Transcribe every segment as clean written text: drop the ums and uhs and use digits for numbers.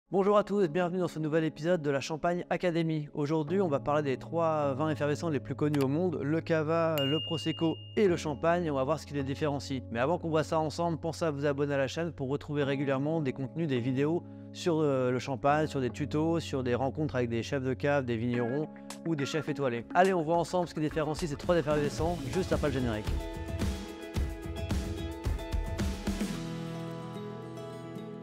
Bonjour à tous et bienvenue dans ce nouvel épisode de la Champagne Academy. Aujourd'hui, on va parler des trois vins effervescents les plus connus au monde, le Cava, le Prosecco et le Champagne, et on va voir ce qui les différencie. Mais avant qu'on voit ça ensemble, pensez à vous abonner à la chaîne pour retrouver régulièrement des contenus, des vidéos sur le champagne, sur des tutos, sur des rencontres avec des chefs de cave, des vignerons ou des chefs étoilés. Allez, on voit ensemble ce qui différencie ces trois effervescents juste après le générique.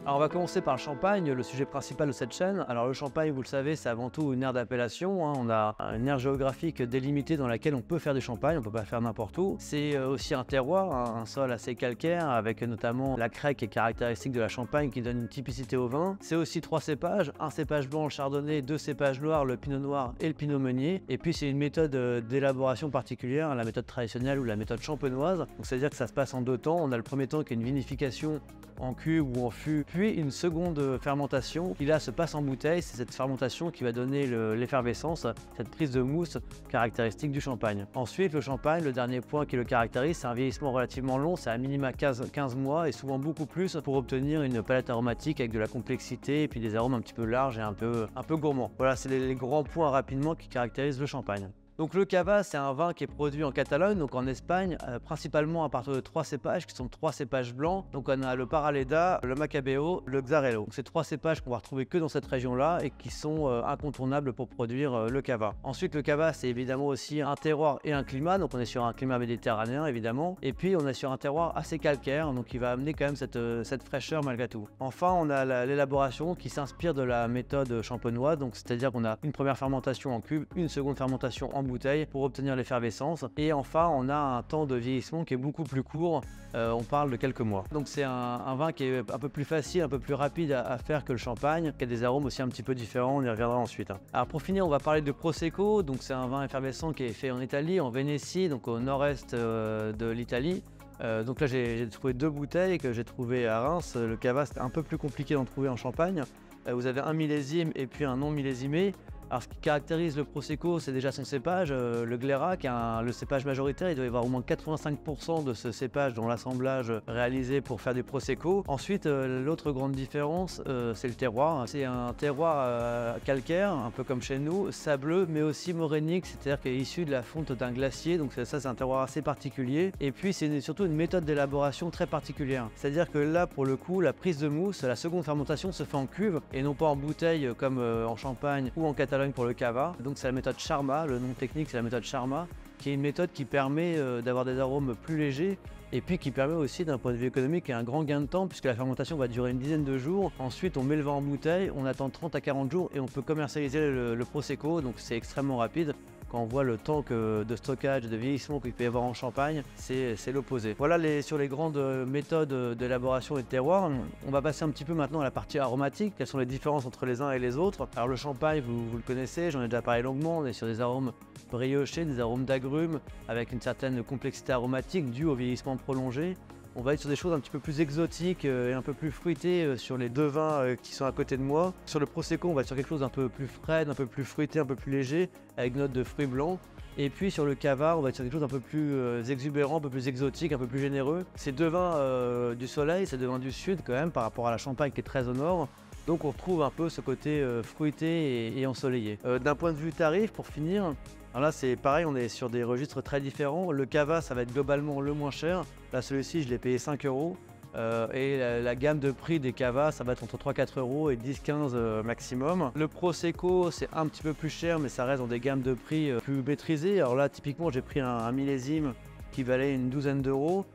Alors on va commencer par le champagne, le sujet principal de cette chaîne. Alors le champagne, vous le savez, c'est avant tout une aire d'appellation, hein. On a une aire géographique délimitée dans laquelle on peut faire du champagne, on ne peut pas faire n'importe où. C'est aussi un terroir, hein, un sol assez calcaire, avec notamment la craie qui est caractéristique de la Champagne, qui donne une typicité au vin. C'est aussi trois cépages, un cépage blanc, le chardonnay, deux cépages noirs, le pinot noir et le pinot meunier. Et puis c'est une méthode d'élaboration particulière, la méthode traditionnelle ou la méthode champenoise. Donc c'est-à-dire que ça se passe en deux temps. On a le premier temps qui est une vinification en cuve ou en fût, puis une seconde fermentation qui là se passe en bouteille. C'est cette fermentation qui va donner l'effervescence, cette prise de mousse caractéristique du champagne. Ensuite le champagne, le dernier point qui le caractérise, c'est un vieillissement relativement long, c'est à minima 15 mois et souvent beaucoup plus pour obtenir une palette aromatique avec de la complexité et puis des arômes un petit peu larges et un peu gourmands. Voilà, c'est les grands points rapidement qui caractérisent le champagne. Donc le Cava, c'est un vin qui est produit en Catalogne, donc en Espagne, principalement à partir de trois cépages qui sont trois cépages blancs. Donc on a le Paraleda, le Macabeo, le Xarel·lo. Donc c'est trois cépages qu'on va retrouver que dans cette région-là et qui sont incontournables pour produire le Cava. Ensuite le Cava, c'est évidemment aussi un terroir et un climat, donc on est sur un climat méditerranéen évidemment. Et puis on est sur un terroir assez calcaire, donc il va amener quand même cette fraîcheur malgré tout. Enfin on a l'élaboration qui s'inspire de la méthode champenoise, donc c'est-à-dire qu'on a une première fermentation en cube, une seconde fermentation en bouteille pour obtenir l'effervescence, et enfin on a un temps de vieillissement qui est beaucoup plus court, on parle de quelques mois. Donc c'est un vin qui est un peu plus facile, un peu plus rapide à faire que le champagne, qui a des arômes aussi un petit peu différents, on y reviendra ensuite. Alors pour finir on va parler de Prosecco, donc c'est un vin effervescent qui est fait en Italie, en Vénétie, donc au nord-est de l'Italie. Donc là j'ai trouvé deux bouteilles que j'ai trouvées à Reims. Le Cava c'était un peu plus compliqué d'en trouver en Champagne. Vous avez un millésime et puis un non millésimé. Alors ce qui caractérise le Prosecco, c'est déjà son cépage, le Glera, qui est le cépage majoritaire. Il doit y avoir au moins 85% de ce cépage dans l'assemblage réalisé pour faire du Prosecco. Ensuite, l'autre grande différence, c'est le terroir. C'est un terroir calcaire, un peu comme chez nous, sableux, mais aussi morainique, c'est-à-dire qu'il est issu de la fonte d'un glacier. Donc ça, c'est un terroir assez particulier. Et puis, c'est surtout une méthode d'élaboration très particulière. C'est-à-dire que là, pour le coup, la prise de mousse, la seconde fermentation se fait en cuve et non pas en bouteille comme en Champagne ou en Catalogne pour le Cava. Donc c'est la méthode Charma, le nom technique c'est la méthode Charma, qui est une méthode qui permet d'avoir des arômes plus légers et puis qui permet aussi d'un point de vue économique un grand gain de temps puisque la fermentation va durer une dizaine de jours. Ensuite on met le vin en bouteille, on attend 30 à 40 jours et on peut commercialiser le Prosecco, donc c'est extrêmement rapide. Quand on voit le temps de stockage, de vieillissement qu'il peut y avoir en Champagne, c'est l'opposé. Voilà sur les grandes méthodes d'élaboration et de terroir. On va passer un petit peu maintenant à la partie aromatique. Quelles sont les différences entre les uns et les autres? Alors le Champagne, vous le connaissez, j'en ai déjà parlé longuement. On est sur des arômes briochés, des arômes d'agrumes, avec une certaine complexité aromatique due au vieillissement prolongé. On va être sur des choses un petit peu plus exotiques et un peu plus fruitées sur les deux vins qui sont à côté de moi. Sur le Prosecco, on va être sur quelque chose d'un peu plus frais, un peu plus fruité, un peu plus léger, avec une note de fruits blancs. Et puis sur le Cava, on va être sur quelque chose d'un peu plus exubérant, un peu plus exotique, un peu plus généreux. C'est deux vins du soleil, c'est deux vins du sud quand même, par rapport à la Champagne qui est très au nord. Donc on retrouve un peu ce côté fruité et ensoleillé. D'un point de vue tarif, pour finir, alors là c'est pareil, on est sur des registres très différents. Le Cava, ça va être globalement le moins cher. Là celui-ci, je l'ai payé 5 €. Et la gamme de prix des Cava, ça va être entre 3-4 € et 10-15 maximum. Le Prosecco, c'est un petit peu plus cher, mais ça reste dans des gammes de prix plus maîtrisées. Alors là, typiquement, j'ai pris un millésime qui valait une douzaine d'euros.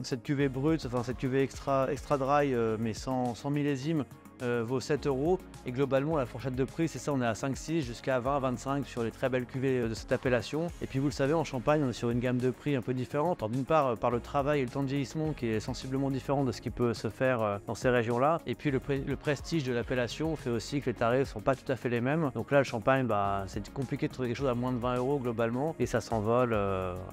Cette cuvée brute, enfin cette cuvée extra dry, mais sans millésime, vaut 7 € et globalement la fourchette de prix c'est ça, on est à 5-6 jusqu'à 20-25 sur les très belles cuvées de cette appellation. Et puis vous le savez, en Champagne on est sur une gamme de prix un peu différente. Alors d'une part par le travail et le temps de vieillissement qui est sensiblement différent de ce qui peut se faire dans ces régions là, et puis le prestige de l'appellation fait aussi que les tarifs sont pas tout à fait les mêmes. Donc là le Champagne, c'est compliqué de trouver quelque chose à moins de 20 € globalement et ça s'envole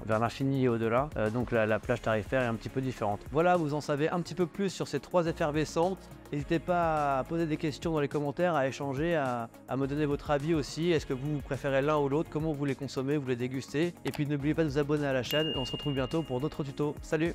vers l'infini et au-delà. Donc la plage tarifaire est un petit peu différente. Voilà, vous en savez un petit peu plus sur ces trois effervescentes. N'hésitez pas à poser des questions dans les commentaires, à échanger, à me donner votre avis aussi. Est-ce que vous préférez l'un ou l'autre? Comment vous les consommez, vous les dégustez? Et puis n'oubliez pas de vous abonner à la chaîne. On se retrouve bientôt pour d'autres tutos. Salut!